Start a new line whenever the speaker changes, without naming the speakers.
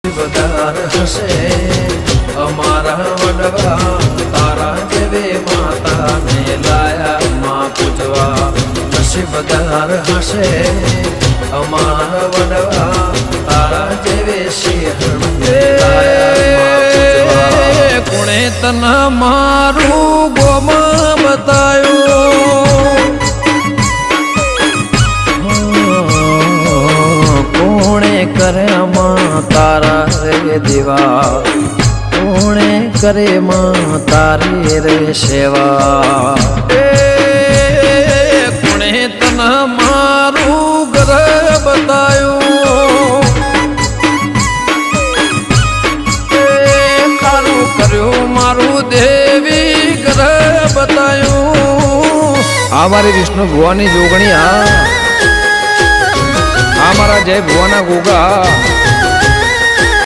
નસીબદાર હશે અમારા વડવા તારા જેવે માતાને લાયા માં પૂજવા નસીબદાર હશે અમારા વડવા તારા જેવે સિંહણને લાયા કોણે તને મારું ગોમાં બતાયું કોણે કરે માં તારા રે દેવા કોણે કરે માં તારી રે સેવા કોણે તને મારું ઘર બતાયું ખારું કર્યું મારું દેવી ઘર બતાયું આ મારી વિષ્ણુ ભુવાની જોગણી આ મારા જય ભુવાના ગોગા